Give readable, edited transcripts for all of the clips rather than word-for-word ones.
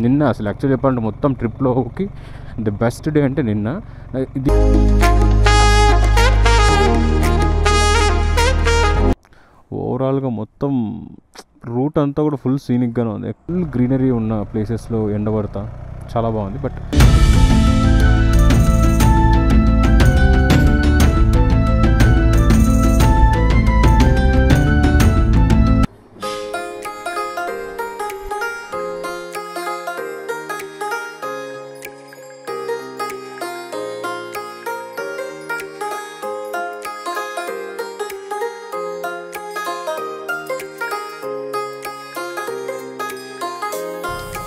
నిన్న అసలు యాక్చువల్లీ చెప్పాలంటే మొత్తం ట్రిప్లోకి ది బెస్ట్ డే అంటే నిన్న. ఇది ఓవరాల్గా మొత్తం రూట్ అంతా కూడా ఫుల్ సీనిక్గానే ఉంది. ఫుల్ గ్రీనరీ ఉన్న ప్లేసెస్లో ఎండబడతా చాలా బాగుంది. బట్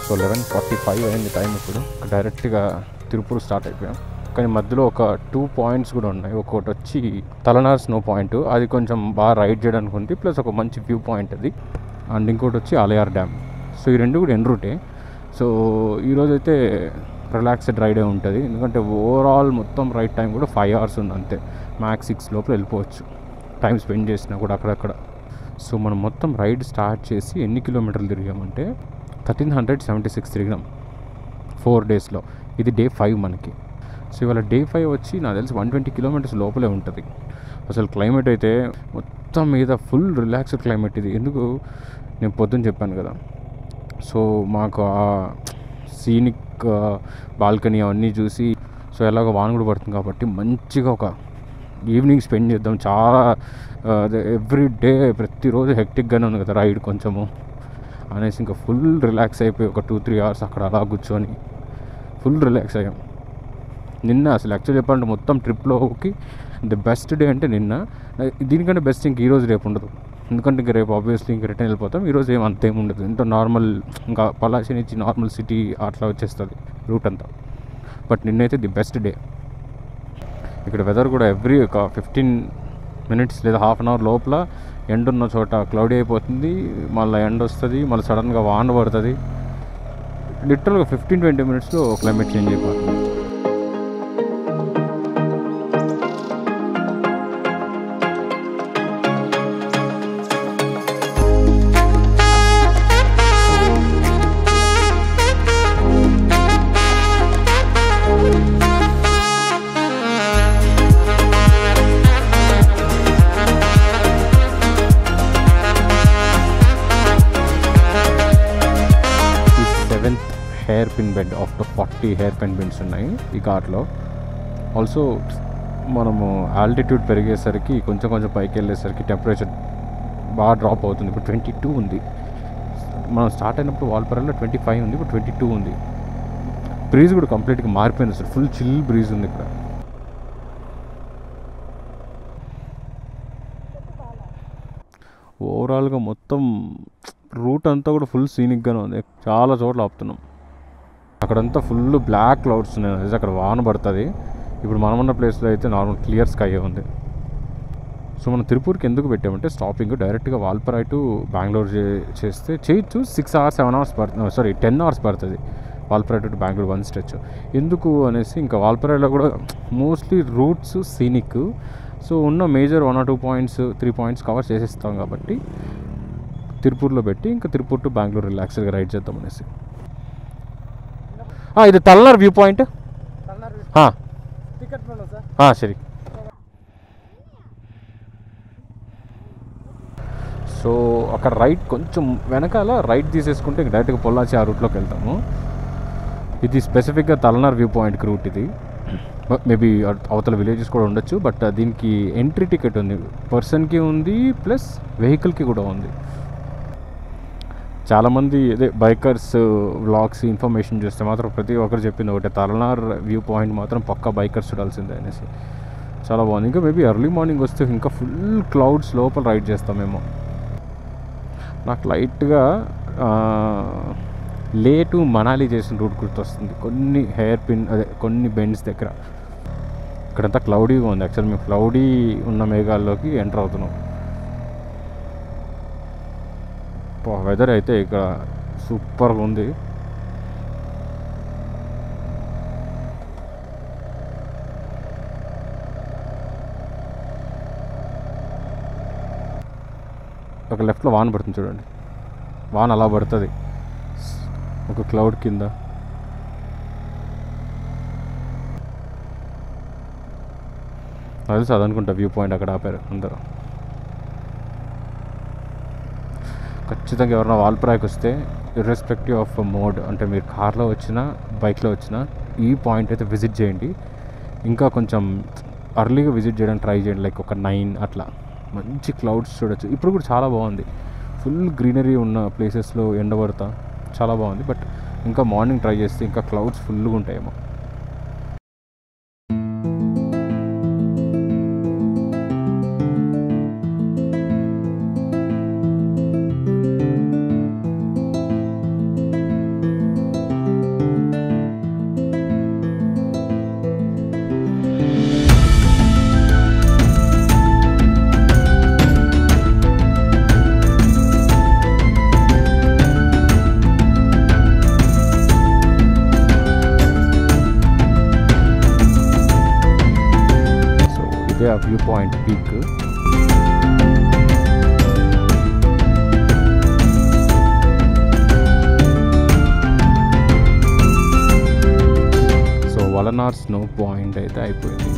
సో 11:45 అయింది టైం. ఇప్పుడు డైరెక్ట్గా తిరుపూర్ స్టార్ట్ అయిపోయాం. కానీ మధ్యలో ఒక 2 పాయింట్స్ కూడా ఉన్నాయి. ఒకటి వచ్చి తలనార్ స్నో పాయింట్, అది కొంచెం బాగా రైడ్ చేయడానికి ఉంది, ప్లస్ ఒక మంచి వ్యూ పాయింట్ అది. అండ్ ఇంకోటి వచ్చి ఆలయార్ డ్యామ్. సో ఈ రెండు కూడా ఎన్ రూటే. సో ఈరోజు అయితే రిలాక్స్డ్ రైడే ఉంటుంది, ఎందుకంటే ఓవరాల్ మొత్తం రైడ్ టైం కూడా 5 hours ఉంది అంతే. మ్యాక్స్ 6 లోపల వెళ్ళిపోవచ్చు టైం స్పెండ్ చేసినా కూడా అక్కడక్కడ. సో మనం మొత్తం రైడ్ స్టార్ట్ చేసి ఎన్ని కిలోమీటర్లు తిరిగామంటే 1376 తిరిగినాం 4 daysలో. ఇది డే 5 మనకి. సో ఇవాళ డే 5 వచ్చి నాకు తెలిసి 120 kilometers లోపలే ఉంటుంది. అసలు క్లైమేట్ అయితే మొత్తం మీద ఫుల్ రిలాక్స్డ్ క్లైమేట్ ఇది. ఎందుకు నేను పొద్దున్న చెప్పాను కదా, సో మాకు ఆ సీనిక్ బాల్కనీ అవన్నీ చూసి, సో ఎలాగో వాన కూడా పడుతుంది కాబట్టి మంచిగా ఒక ఈవినింగ్ స్పెండ్ చేద్దాం. చాలా ఎవ్రీ డే ప్రతిరోజు హెక్టిక్గానే ఉంది కదా రైడ్ కొంచెము అనేసి ఇంకా ఫుల్ రిలాక్స్ అయిపోయి ఒక 2-3 hours అక్కడ అలా కూర్చొని ఫుల్ రిలాక్స్ అయ్యాం. నిన్న అసలు యాక్చువల్లీ చెప్పాలంటే మొత్తం ట్రిప్లోకి ది బెస్ట్ డే అంటే నిన్న. దీనికంటే బెస్ట్ ఇంక ఈరోజు రేపు ఉండదు, ఎందుకంటే ఇంక రేపు ఆబ్వియస్లీ ఇంక రిటర్న్ వెళ్ళిపోతాం. ఈరోజు అంతేం ఉండదు, ఎంతో నార్మల్ ఇంకా పలాసి నుంచి నార్మల్ సిటీ అట్లా వచ్చేస్తుంది రూట్ అంతా. బట్ నిన్నైతే ది బెస్ట్ డే. ఇక్కడ వెదర్ కూడా ఎవ్రీ ఒక 15 minutes లేదా హాఫ్ అన్ అవర్ లోపల ఎండ ఉన్న చోట క్లౌడీ అయిపోతుంది, మళ్ళీ ఎండ వస్తుంది, మళ్ళీ సడన్గా వాన పడుతుంది. లిటరల్గా 15-20 minutesలో క్లైమేట్ చేంజ్ అయిపోతుంది. Hair pin bed of the 40 hair pin beds ఉన్నాయి ఈ కార్లో. ఆల్సో మనము ఆల్టిట్యూడ్ పెరిగేసరికి కొంచెం పైకి వెళ్ళేసరికి టెంపరేచర్ బాగా డ్రాప్ అవుతుంది. ఇప్పుడు 22 ఉంది. మనం స్టార్ట్ అయినప్పుడు వాల్పరాలో 25 ఉంది, ఇప్పుడు 22 ఉంది. బ్రీజ్ కూడా కంప్లీట్గా మారిపోయింది, అసలు ఫుల్ చిల్ బ్రీజ్ ఉంది ఇక్కడ. ఓవరాల్గా మొత్తం రూట్ అంతా కూడా ఫుల్ సీనిక్గానే ఉంది. చాలా చోట్ల ఆపుతున్నాం. అక్కడంతా ఫుల్ బ్లాక్ క్లౌడ్స్ ఉన్నాయి, అక్కడ వాన పడుతుంది. ఇప్పుడు మనమున్న ప్లేస్లో అయితే నార్మల్ క్లియర్ స్కై ఉంది. సో మనం తిరుపూర్కి ఎందుకు పెట్టామంటే స్టాపింగ్ డైరెక్ట్గా వాల్పరాయ్ టు బెంగళూరు చేస్తే చేయొచ్చు. 6 hours 7 hours పడుతుంది, 10 hours పడుతుంది వాల్పరాయ్ టు బెంగళూరు వన్ స్ట్రెచ్. ఎందుకు అనేసి ఇంకా వాల్పరాయ్లో కూడా మోస్ట్లీ రూట్స్ సీనిక్. సో ఉన్న major 1 or 2 points 3 points cover చేసేస్తాం కాబట్టి తిరుపూర్లో పెట్టి ఇంకా తిరుపూర్ టు బెంగళూరు రిలాక్స్గా రైడ్ చేద్దాం అనేసి. ఇది తలనార్ వ్యూ పాయింట్. సరే. సో అక్కడ రైట్ కొంచెం వెనకాల రైట్ తీసేసుకుంటే డైరెక్ట్గా పొల్లాచి ఆ రూట్లోకి వెళ్తాము. ఇది స్పెసిఫిక్గా తలనార్ వ్యూ పాయింట్కి రూట్ ఇది. మేబీ అవతల విలేజెస్ కూడా ఉండొచ్చు, బట్ దీనికి ఎంట్రీ టికెట్ ఉంది, పర్సన్కి ఉంది, ప్లస్ వెహికల్కి కూడా ఉంది. చాలామంది అదే బైకర్స్ వ్లాగ్స్ ఇన్ఫర్మేషన్ చూస్తే మాత్రం ప్రతి ఒక్కరు చెప్పింది ఒకటే, తలనార్ వ్యూ పాయింట్ మాత్రం పక్కా బైకర్స్ చూడాల్సిందే అనేసి. చాలా బాగుంది. ఇంకా మేబీ ఎర్లీ మార్నింగ్ వస్తే ఇంకా ఫుల్ క్లౌడ్స్ లోపల రైడ్ చేస్తామేమో. నాకు లైట్గా లే టు మనాలి చేసిన రూట్ గుర్తొస్తుంది. కొన్ని హెయిర్ పిన్ కొన్ని బెండ్స్ దగ్గర ఇక్కడంతా క్లౌడీగా ఉంది. యాక్చువల్ మేము క్లౌడీ ఉన్న మేఘాల్లోకి ఎంటర్ అవుతున్నాం. వెదర్ అయితే ఇక్కడ సూపర్గా ఉంది. ఒక లెఫ్ట్లో వాన పడుతుంది చూడండి, వాన అలా పడుతుంది. ఒక క్లౌడ్ కింద. తెలుసు అదనుకుంటా వ్యూ పాయింట్ అక్కడ ఆపారు అందరూ. ఖచ్చితంగా ఎవరైనా వాల్పరాయికి వస్తే ఇర్రెస్పెక్టివ్ ఆఫ్ మోడ్, అంటే మీరు కార్లో వచ్చినా బైక్లో వచ్చినా ఈ పాయింట్ అయితే విజిట్ చేయండి. ఇంకా కొంచెం అర్లీగా విజిట్ చేయడానికి ట్రై చేయండి, లైక్ ఒక 9 అట్లా. మంచి క్లౌడ్స్ చూడొచ్చు. ఇప్పుడు కూడా చాలా బాగుంది, ఫుల్ గ్రీనరీ ఉన్న ప్లేసెస్లో ఎండబడతా చాలా బాగుంది. బట్ ఇంకా మార్నింగ్ ట్రై చేస్తే ఇంకా క్లౌడ్స్ ఫుల్గా ఉంటాయేమో. ఇదే ఆ view point peak. So Valanar snow point అయితే అయిపోయింది.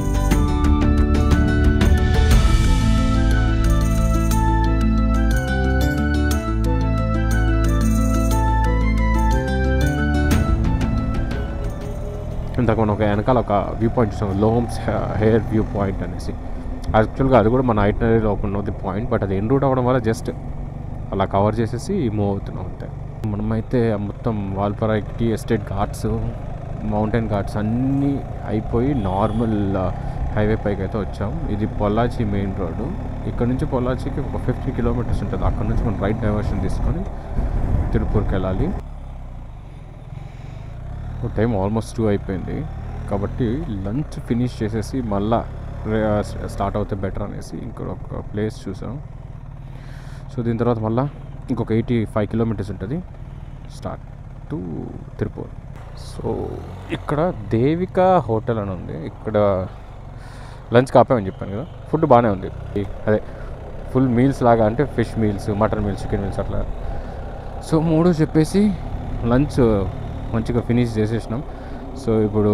ఇంతకు మనం ఒక వెనకాల ఒక వ్యూ పాయింట్ చూసాం, లోమ్స్ హెయిర్ వ్యూ పాయింట్ అనేసి. యాక్చువల్గా అది కూడా మన ఐటనరీలో ఒక ఉన్నది పాయింట్, బట్ అది ఎన్ రూట్ అవ్వడం వల్ల జస్ట్ అలా కవర్ చేసేసి మూవ్ అవుతున్నాం అంతే. మనమైతే మొత్తం వాల్పరాయికి ఎస్టేట్ ఘాట్స్, మౌంటైన్ ఘాట్స్ అన్నీ అయిపోయి నార్మల్ హైవే పైకి అయితే వచ్చాం. ఇది పొల్లాచి మెయిన్ రోడ్డు. ఇక్కడ నుంచి పొల్లాచికి ఒక 50 కిలోమీటర్స్ ఉంటుంది. అక్కడ నుంచి మనం రైట్ డైవర్షన్ తీసుకొని తిరుపూర్కి వెళ్ళాలి. టైం ఆల్మోస్ట్ 2 అయిపోయింది కాబట్టి లంచ్ ఫినిష్ చేసేసి మళ్ళా స్టార్ట్ అవుతే బెటర్ అనేసి ఇంకొక ప్లేస్ చూసాం. సో దీని తర్వాత మళ్ళీ ఇంకొక 85 కిలోమీటర్స్ ఉంటుంది స్టార్ట్ టు తిరుపూర్. సో ఇక్కడ దేవిక హోటల్ అని ఉంది. ఇక్కడ లంచ్ కాపామని చెప్పాను కదా, ఫుడ్ బాగానే ఉంది. అదే ఫుల్ మీల్స్ లాగా, అంటే fish meals, mutton meals, chicken meals అట్లా. సో 3 చెప్పేసి లంచ్ మంచిగా ఫినిష్ చేసేసినాం. సో ఇప్పుడు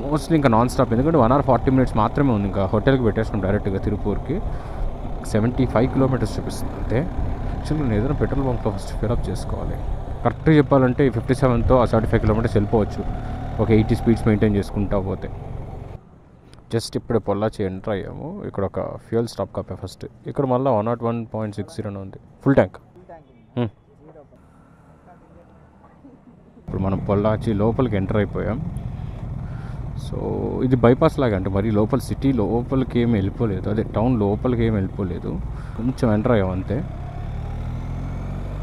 మోస్ట్లీ ఇంకా నాన్ స్టాప్, ఎందుకంటే 1 hour 40 minutes మాత్రమే ఉంది. ఇంకా హోటల్కి పెట్టేసినాం డైరెక్ట్గా తిరుపూర్కి. 75 కిలోమీటర్స్ చూపిస్తుంది అంతే. యాక్చువల్గా నేను ఏదైనా పెట్రోల్ బంక్లో ఫస్ట్ ఫిల్అప్ చేసుకోవాలి. కరెక్ట్గా చెప్పాలంటే 57తో ఆ 75 కిలోమీటర్స్ వెళ్ళిపోవచ్చు, ఒక 80 స్పీడ్స్ మెయింటైన్ చేసుకుంటా పోతే. జస్ట్ ఇప్పుడు పొల్లాచి ఎంటర్ అయ్యాము. ఇక్కడ ఒక ఫ్యూయల్ స్టాప్ కాపే ఫస్ట్. ఇక్కడ మళ్ళీ 101.60 ఉంది, ఫుల్ ట్యాంక్. ఇప్పుడు మనం పొల్లాచి లోపలికి ఎంటర్ అయిపోయాం. సో ఇది బైపాస్ లాగా, అంటే మరి లోపల సిటీ లోపలికి ఏమి వెళ్ళిపోలేదు, అదే టౌన్ లోపలికి ఏమి వెళ్ళిపోలేదు, కొంచెం ఎంటర్ అయ్యాం అంతే.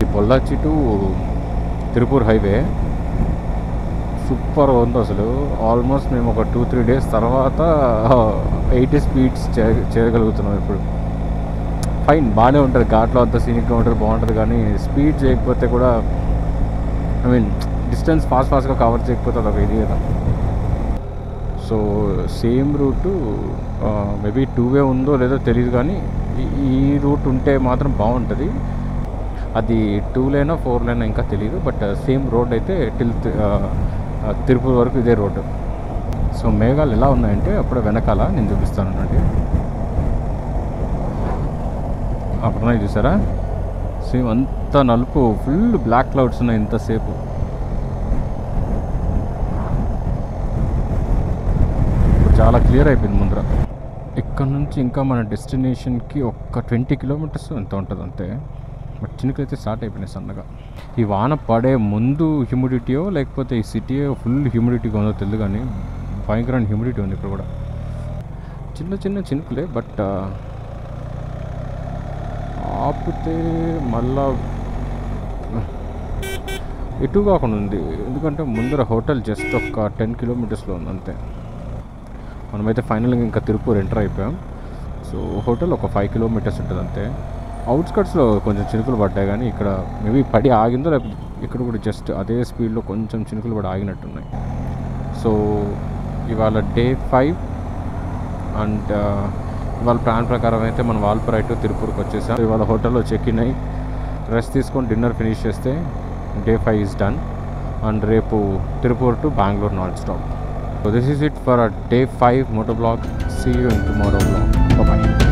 ఈ Pollachi to Tirupur highway super ఉంది అసలు. ఆల్మోస్ట్ మేము ఒక 2-3 days తర్వాత 80 స్పీడ్స్ చేయగలుగుతున్నాం ఇప్పుడు. ఫైన్, బాగానే ఉంటుంది, ఘాట్లో అంతా సీనిక్గా ఉంటుంది, బాగుంటుంది. కానీ స్పీడ్ చేయకపోతే కూడా, ఐ మీన్ డిస్టెన్స్ ఫాస్ట్గా కవర్ చేయకపోతే అదొక ఇది కదా. So same route maybe 2-way ఉందో లేదో తెలియదు, కానీ ఈ రూట్ ఉంటే మాత్రం బాగుంటుంది. అది 2 lane 4 lane ఇంకా తెలియదు, బట్ సేమ్ రోడ్ అయితే టిల్ తిరుపతి వరకు ఇదే రోడ్డు. సో మేఘాలు ఎలా ఉన్నాయంటే అప్పుడు వెనకాల నేను చూపిస్తానండి. అప్పుడు చూసారా, సేమ్ అంతా నలుపు, ఫుల్ బ్లాక్ క్లౌడ్స్ ఉన్నాయి ఇంతసేపు. చాలా క్లియర్ అయిపోయింది ముందర. ఇక్కడ నుంచి ఇంకా మన డెస్టినేషన్కి ఒక 20 kilometers ఎంత ఉంటుంది అంతే. బట్ చినుకులు అయితే స్టార్ట్ అయిపోయినాయి సన్నగా. ఈ వాన పడే ముందు హ్యూమిడిటీయో లేకపోతే ఈ సిటీయో ఫుల్ హ్యూమిడిటీగా ఉందో తెలియదు, కానీ భయంకరమైన హ్యూమిడిటీ ఉంది ఇక్కడ కూడా. చిన్న చిన్న చినుకులే, బట్ ఆపితే మళ్ళా ఎటు కాకుండా ఉంది. ఎందుకంటే ముందర హోటల్ జస్ట్ ఒక 10 kilometers ఉంది అంతే. మనమైతే ఫైనల్గా ఇంకా తిరుపూర్ ఎంటర్ అయిపోయాం. సో హోటల్ ఒక 5 kilometers ఉంటుంది అంతే. అవుట్స్కట్స్లో కొంచెం చినుకులు పడ్డాయి, కానీ ఇక్కడ మేబీ పడి ఆగిందో, లేకపోతే ఇక్కడ కూడా జస్ట్ అదే స్పీడ్లో కొంచెం చినుకులు పడి ఆగినట్టున్నాయి. సో ఇవాళ Day 5 అండ్ ఇవాళ ప్లాన్ ప్రకారం అయితే మనం వాల్పరాయి టు తిరుపూర్కి వచ్చేసాం. ఇవాళ హోటల్లో చెక్ ఇన్ అయ్యి రెస్ట్ తీసుకొని డిన్నర్ ఫినిష్ చేస్తే Day 5 ఈజ్ డన్. అండ్ రేపు Tirupur to Bengaluru non stop. So this is it for day 5 motor vlog. See you in tomorrow vlog. Bye bye.